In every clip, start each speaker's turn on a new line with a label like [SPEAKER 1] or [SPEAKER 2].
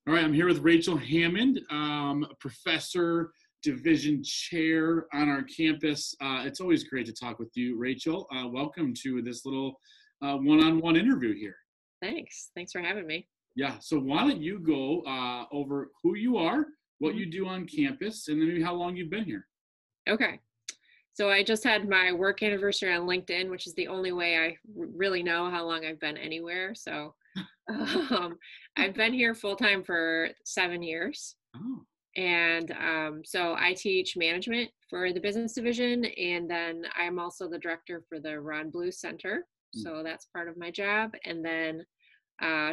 [SPEAKER 1] All right, I'm here with Rachel Hammond, professor, division chair on our campus. It's always great to talk with you, Rachel. Welcome to this little one-on-one interview here.
[SPEAKER 2] Thanks. Thanks for having me.
[SPEAKER 1] Yeah, so why don't you go over who you are, what you do on campus, and then maybe how long you've been here.
[SPEAKER 2] Okay. So I just had my work anniversary on LinkedIn, which is the only way I really know how long I've been anywhere. So I've been here full-time for 7 years.
[SPEAKER 1] Oh.
[SPEAKER 2] And so I teach management for the business division, and then I'm also the director for the Ron Blue Center. So that's part of my job. And then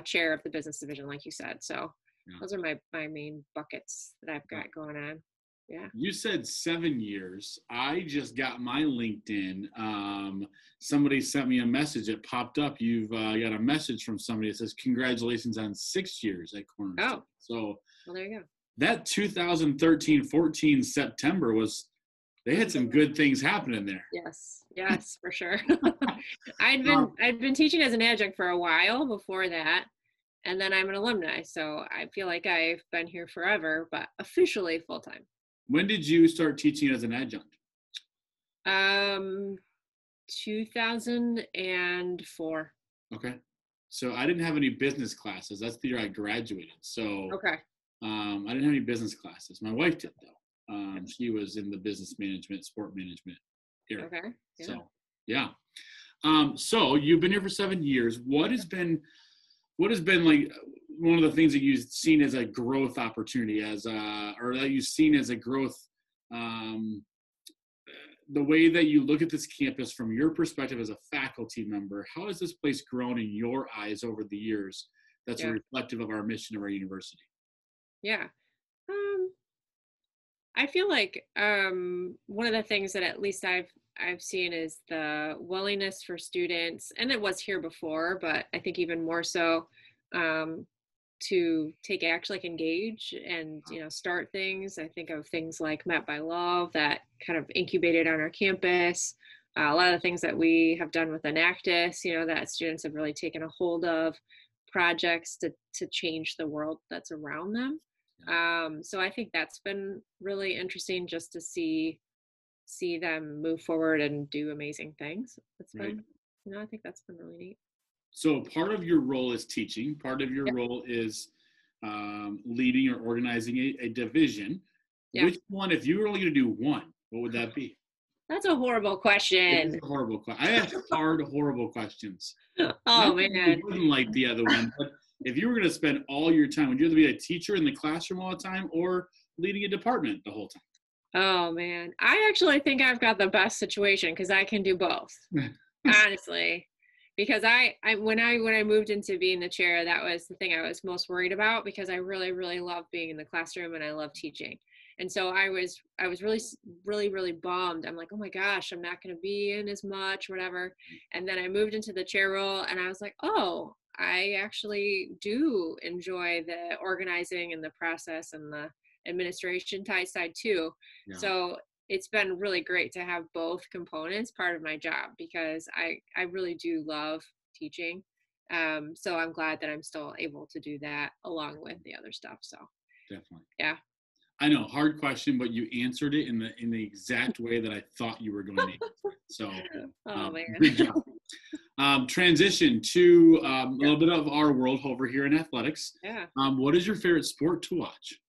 [SPEAKER 2] chair of the business division, like you said. So those are my main buckets that I've got going on. Yeah.
[SPEAKER 1] You said 7 years. I just got my LinkedIn. Somebody sent me a message. It popped up. You've got a message from somebody that says, congratulations on 6 years at Cornerstone.
[SPEAKER 2] Oh,
[SPEAKER 1] so
[SPEAKER 2] well, there you go.
[SPEAKER 1] That 2013-14 September they had some good things happening there.
[SPEAKER 2] Yes, for sure. I'd been teaching as an adjunct for a while before that. And then I'm an alumni. So I feel like I've been here forever, but officially full time.
[SPEAKER 1] When did you start teaching as an adjunct?
[SPEAKER 2] 2004.
[SPEAKER 1] Okay. So I didn't have any business classes. That's the year I graduated. So
[SPEAKER 2] okay.
[SPEAKER 1] I didn't have any business classes. My wife did though. She was in the business management, sport management area.
[SPEAKER 2] Okay. Yeah.
[SPEAKER 1] So yeah. So you've been here for 7 years. What has been like one of the things that you've seen as a growth opportunity or that you've seen as a growth, the way that you look at this campus from your perspective as a faculty member, how has this place grown in your eyes over the years that's reflective of our mission of our university?
[SPEAKER 2] Yeah. I feel like one of the things that at least I've seen is the willingness for students, and it was here before, but I think even more so, to take action, like engage and, start things. I think of things like Met by Love that kind of incubated on our campus. A lot of the things that we have done with Enactus, that students have really taken a hold of, projects to change the world that's around them. So I think that's been really interesting just to see them move forward and do amazing things. It's been, I think that's been really neat.
[SPEAKER 1] So part of your role is teaching. Part of your role is leading or organizing a division. Yeah. Which one, if you were only going to do one, what would that be?
[SPEAKER 2] That's a horrible question.
[SPEAKER 1] It's a horrible question. I ask hard, horrible questions.
[SPEAKER 2] Oh, man.
[SPEAKER 1] I wouldn't like the other one, but if you were going to spend all your time, would you rather be a teacher in the classroom all the time or leading a department the whole time?
[SPEAKER 2] Oh, man. I actually think I've got the best situation because I can do both, honestly. Because when I moved into being the chair, that was the thing I was most worried about because I really, really love being in the classroom and I love teaching. And so I was really, really, really bummed. I'm like, oh my gosh, I'm not going to be in as much, whatever. And then I moved into the chair role and I was like, oh, I actually do enjoy the organizing and the process and the administration side too. Yeah. So it's been really great to have both components part of my job because I really do love teaching. So I'm glad that I'm still able to do that along with the other stuff. So
[SPEAKER 1] definitely.
[SPEAKER 2] Yeah.
[SPEAKER 1] I know, hard question, but you answered it in the exact way that I thought you were going to answer it. So good job. Transition to a little bit of our world over here in athletics.
[SPEAKER 2] Yeah.
[SPEAKER 1] What is your favorite sport to watch?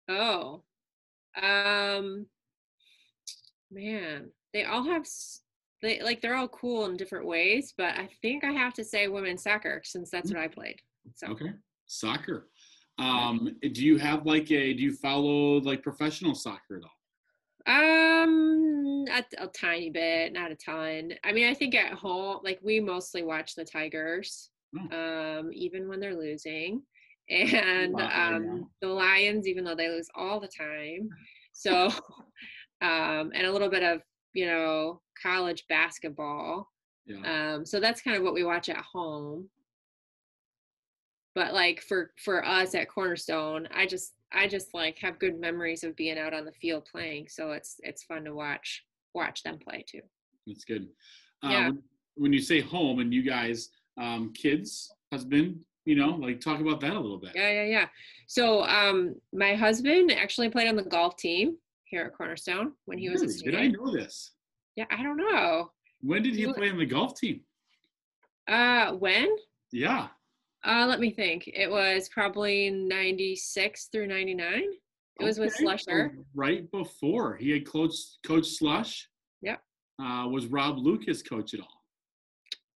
[SPEAKER 2] Oh, man, they all have, they're all cool in different ways, but I think I have to say women's soccer since that's what I played. So.
[SPEAKER 1] Okay. Soccer. Do you have do you follow like professional soccer at all?
[SPEAKER 2] A tiny bit, not a ton. I mean, I think at home, we mostly watch the Tigers, even when they're losing, and the Lions, even though they lose all the time. So, and a little bit of college basketball. Yeah. So that's kind of what we watch at home. But for us at Cornerstone, I just have good memories of being out on the field playing. So it's fun to watch them play too.
[SPEAKER 1] That's good. When you say home and you guys, kids, husband, like talk about that a little bit.
[SPEAKER 2] Yeah. So my husband actually played on the golf team here at Cornerstone when he was a student.
[SPEAKER 1] Did I know this?
[SPEAKER 2] Yeah, I don't know.
[SPEAKER 1] When did he play on the golf team?
[SPEAKER 2] When?
[SPEAKER 1] Yeah.
[SPEAKER 2] Let me think. It was probably 96 through 99. It was with Slusher.
[SPEAKER 1] So right before he had Coach Slush.
[SPEAKER 2] Yep.
[SPEAKER 1] Was Rob Lucas coach at all?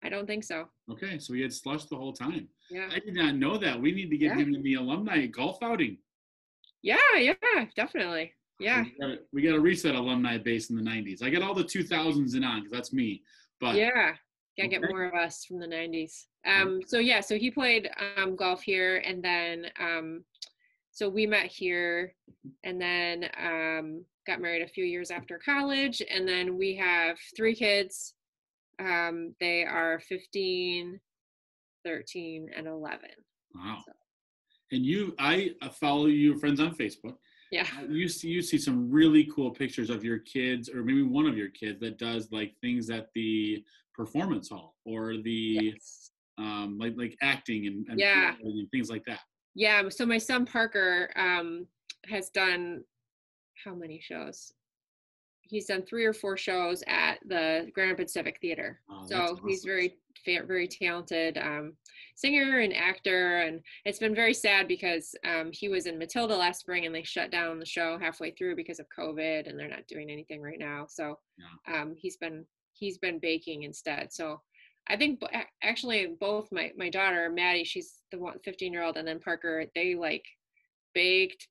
[SPEAKER 2] I don't think so.
[SPEAKER 1] Okay, so he had Slush the whole time.
[SPEAKER 2] Yeah.
[SPEAKER 1] I did not know that. We need to get him in the alumni golf outing.
[SPEAKER 2] Yeah, definitely. Yeah.
[SPEAKER 1] So we got to reset alumni base in the 90s. I got all the 2000s and on because that's me. But
[SPEAKER 2] yeah. Gotta get more of us from the 90s. So he played golf here, and then so we met here, and then got married a few years after college, and then we have 3 kids. They are 15, 13, and 11.
[SPEAKER 1] Wow. So. And I follow your friends on Facebook.
[SPEAKER 2] Yeah.
[SPEAKER 1] You see some really cool pictures of your kids, or maybe one of your kids that does like things at the performance hall or the like acting and things like that.
[SPEAKER 2] Yeah. So my son Parker has done how many shows? He's done 3 or 4 shows at the Grand Rapids Civic Theater. So awesome. He's very talented singer and actor, and it's been very sad because he was in Matilda last spring and they shut down the show halfway through because of COVID, and they're not doing anything right now. So he's been baking instead. So I think actually both my daughter Maddie, she's the 15-year-old, and then Parker, they like baked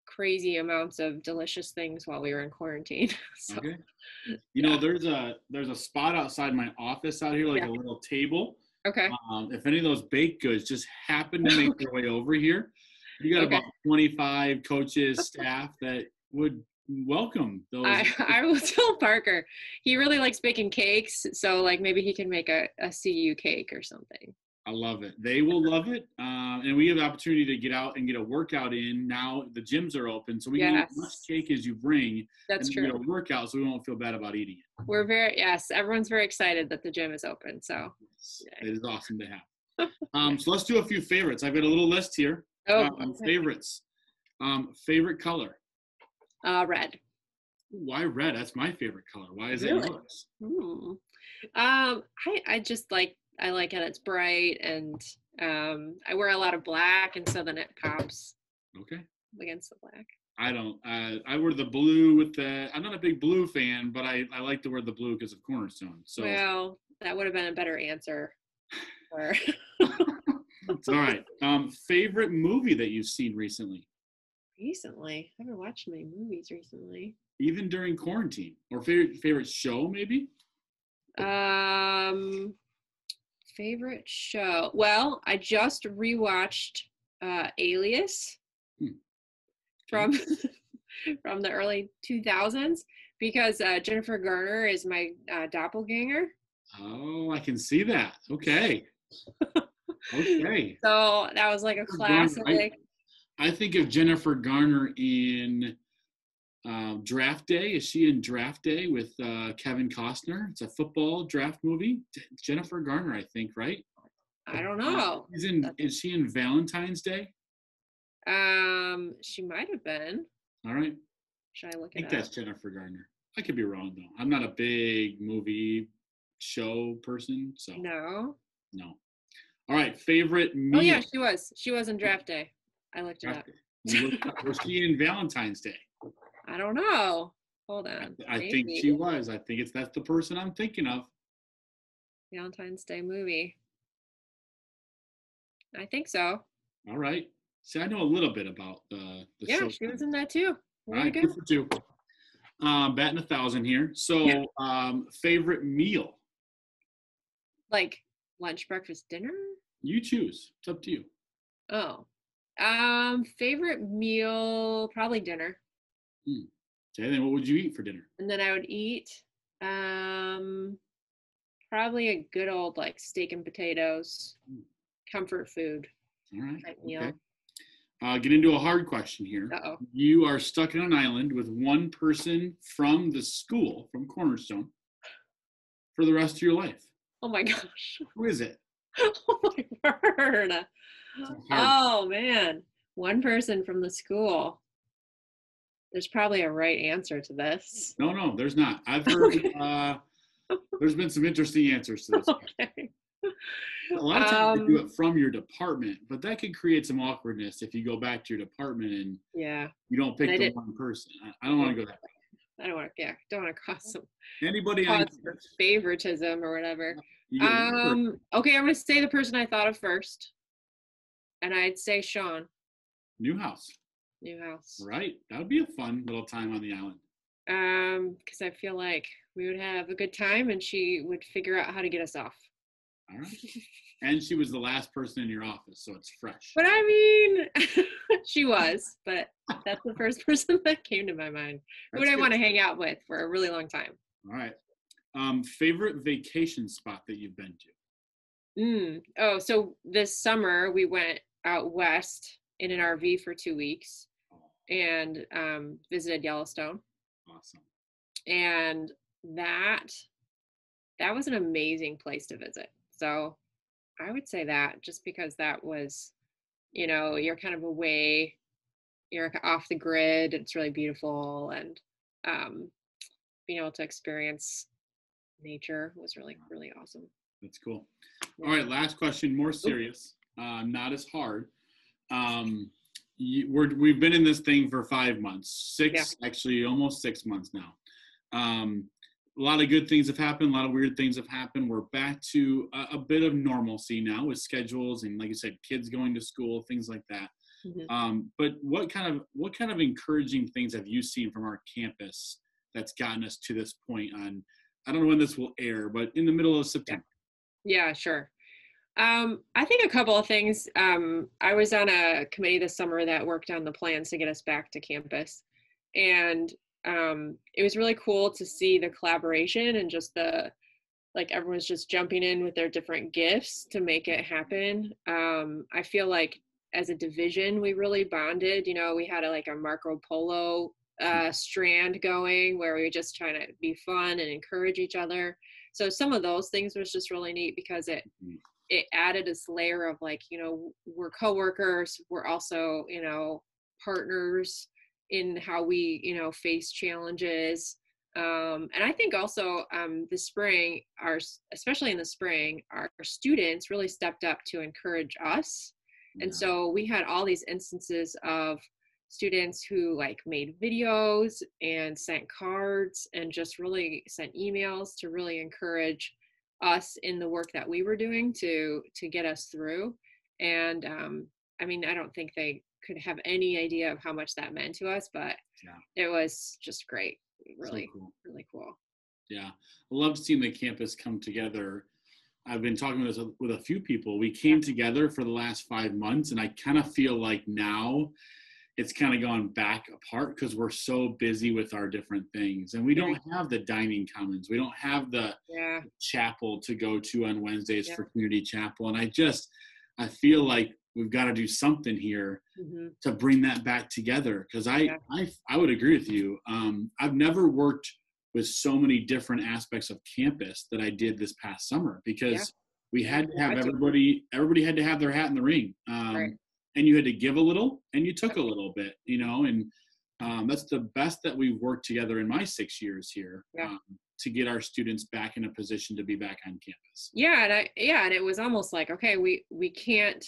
[SPEAKER 2] crazy amounts of delicious things while we were in quarantine. So,
[SPEAKER 1] okay. There's a spot outside my office out here, like a little table.
[SPEAKER 2] Okay.
[SPEAKER 1] If any of those baked goods just happen to make their way over here, you got about 25 coaches, staff that would welcome those.
[SPEAKER 2] I will tell Parker. He really likes baking cakes, so like maybe he can make a CU cake or something.
[SPEAKER 1] I love it. They will love it. And we have the opportunity to get out and get a workout in. Now the gyms are open, so we can eat as much cake as you bring.
[SPEAKER 2] That's true.
[SPEAKER 1] Get a workout so we won't feel bad about eating it.
[SPEAKER 2] Everyone's very excited that the gym is open. So
[SPEAKER 1] it is awesome to have. So let's do a few favorites. I've got a little list here. Favorites. Favorite color?
[SPEAKER 2] Red.
[SPEAKER 1] Why red? That's my favorite color. Why is that yours?
[SPEAKER 2] I just like. I like it. It's bright, and I wear a lot of black, and so then it pops.
[SPEAKER 1] Okay.
[SPEAKER 2] Against the black.
[SPEAKER 1] I don't. I wear the blue with the. I'm not a big blue fan, but I like to wear the blue because of Cornerstone. So. Well,
[SPEAKER 2] that would have been a better answer.
[SPEAKER 1] It's all right. Favorite movie that you've seen recently?
[SPEAKER 2] Recently, I haven't watched many movies recently.
[SPEAKER 1] Even during quarantine, or favorite show maybe?
[SPEAKER 2] Favorite show. Well, I just rewatched Alias from the early 2000s because Jennifer Garner is my doppelganger.
[SPEAKER 1] Oh, I can see that. Okay. Okay.
[SPEAKER 2] So that was like a classic.
[SPEAKER 1] I think of Jennifer Garner in Draft Day. Is she in Draft Day with Kevin Costner? It's a football draft movie. Jennifer Garner, I think, right?
[SPEAKER 2] I don't know.
[SPEAKER 1] Is she in Valentine's Day?
[SPEAKER 2] She might have been.
[SPEAKER 1] All right.
[SPEAKER 2] Should I look it up?
[SPEAKER 1] I think that's Jennifer Garner. I could be wrong though. I'm not a big movie show person, so
[SPEAKER 2] No.
[SPEAKER 1] All right. Favorite meal?
[SPEAKER 2] Oh yeah, she was. She was in Draft Day. I looked it up.
[SPEAKER 1] Was she in Valentine's Day?
[SPEAKER 2] I don't know. Hold on.
[SPEAKER 1] I think she was. I think that's the person I'm thinking of.
[SPEAKER 2] Valentine's Day movie. I think so.
[SPEAKER 1] All right. See, I know a little bit about the show.
[SPEAKER 2] Yeah, she was in that too.
[SPEAKER 1] All right, good for 2. Batting 1,000 here. So, favorite meal?
[SPEAKER 2] Like lunch, breakfast, dinner?
[SPEAKER 1] You choose. It's up to you.
[SPEAKER 2] Oh. Favorite meal, probably dinner.
[SPEAKER 1] Okay, then what would you eat for dinner?
[SPEAKER 2] And then I would eat probably a good old like steak and potatoes, comfort food.
[SPEAKER 1] All right.
[SPEAKER 2] Meal.
[SPEAKER 1] Okay. Get into a hard question here.
[SPEAKER 2] Uh-oh.
[SPEAKER 1] You are stuck on an island with one person from the school, from Cornerstone, for the rest of your life.
[SPEAKER 2] Oh my gosh.
[SPEAKER 1] Who is it?
[SPEAKER 2] Oh my word. Oh man. One person from the school. There's probably a right answer to this.
[SPEAKER 1] No, there's not. I've heard there's been some interesting answers to this.
[SPEAKER 2] Okay.
[SPEAKER 1] A lot of times you do it from your department, but that could create some awkwardness if you go back to your department and you don't pick the one person. I don't want to go that way.
[SPEAKER 2] I don't want to, don't want to cause some
[SPEAKER 1] anybody
[SPEAKER 2] favoritism or whatever. Okay, I'm going to say the person I thought of first, and I'd say Sean.
[SPEAKER 1] Newhouse. Right. That would be a fun little time on the island.
[SPEAKER 2] Because I feel like we would have a good time, and she would figure out how to get us off.
[SPEAKER 1] All right. And she was the last person in your office, so it's fresh.
[SPEAKER 2] But I mean, she was, but that's the first person that came to my mind. Who would I want to hang out with for a really long time?
[SPEAKER 1] All right. Favorite vacation spot that you've been
[SPEAKER 2] to? Oh, so this summer we went out west in an RV for 2 weeks and visited Yellowstone.
[SPEAKER 1] Awesome.
[SPEAKER 2] And that was an amazing place to visit. So I would say that, just because that was, you're kind of away, you're off the grid. It's really beautiful, and being able to experience nature was really, really awesome.
[SPEAKER 1] That's cool. All right, last question, more serious, not as hard. We've been in this thing for 5 months, actually almost 6 months now. A lot of good things have happened. A lot of weird things have happened. We're back to a bit of normalcy now with schedules and, like you said, kids going to school, things like that. Mm-hmm. But what kind of encouraging things have you seen from our campus that's gotten us to this point on, I don't know when this will air, but in the middle of September?
[SPEAKER 2] Yeah, sure. I think a couple of things. I was on a committee this summer that worked on the plans to get us back to campus. And it was really cool to see the collaboration and just everyone's just jumping in with their different gifts to make it happen. I feel like as a division, we really bonded. We had a Marco Polo strand going where we were just trying to be fun and encourage each other. So some of those things was just really neat because it added this layer of we're coworkers, we're also, partners in how we, face challenges. And I think also the spring, especially in the spring, our students really stepped up to encourage us. Yeah. And so we had all these instances of students who made videos and sent cards and just really sent emails to really encourage us in the work that we were doing to get us through. And I mean, I don't think they could have any idea of how much that meant to us, but it was just great. Really, so cool. Really cool.
[SPEAKER 1] Yeah. I love seeing the campus come together. I've been talking with a few people. We came together for the last 5 months, and I kind of feel like now it's kind of gone back apart because we're so busy with our different things, and we don't have the dining commons. We don't have the chapel to go to on Wednesdays for community chapel. And I feel like we've got to do something here to bring that back together. Cause I would agree with you. I've never worked with so many different aspects of campus that I did this past summer because we had to have everybody had to have their hat in the ring. And you had to give a little and you took a little bit, and that's the best that we've worked together in my 6 years here to get our students back in a position to be back on campus.
[SPEAKER 2] And it was almost like, okay, we can't,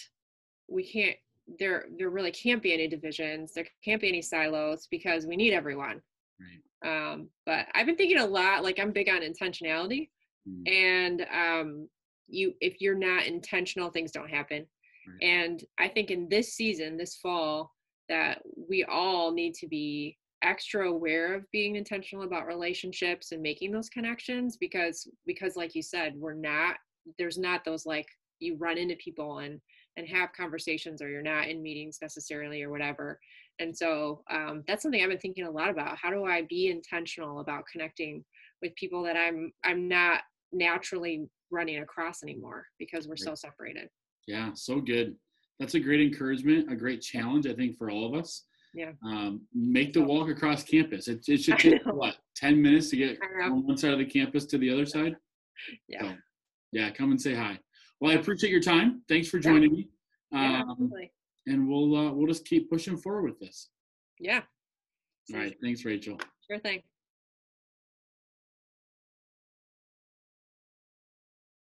[SPEAKER 2] there really can't be any divisions. There can't be any silos because we need everyone. Right. But I've been thinking a lot, I'm big on intentionality, and if you're not intentional, things don't happen. Right. And I think in this season, this fall, that we all need to be extra aware of being intentional about relationships and making those connections because like you said, there's not those you run into people and have conversations, or you're not in meetings necessarily or whatever. And so that's something I've been thinking a lot about. How do I be intentional about connecting with people that I'm not naturally running across anymore because we're so separated?
[SPEAKER 1] Yeah, so good. That's a great encouragement, a great challenge, I think, for all of us.
[SPEAKER 2] Yeah.
[SPEAKER 1] Make the walk across campus. It should take, 10 minutes to get from one side of the campus to the other side?
[SPEAKER 2] Yeah.
[SPEAKER 1] So, yeah, come and say hi. Well, I appreciate your time. Thanks for joining me.
[SPEAKER 2] Absolutely.
[SPEAKER 1] And we'll just keep pushing forward with this.
[SPEAKER 2] Yeah.
[SPEAKER 1] All right. Thanks, Rachel.
[SPEAKER 2] Sure thing.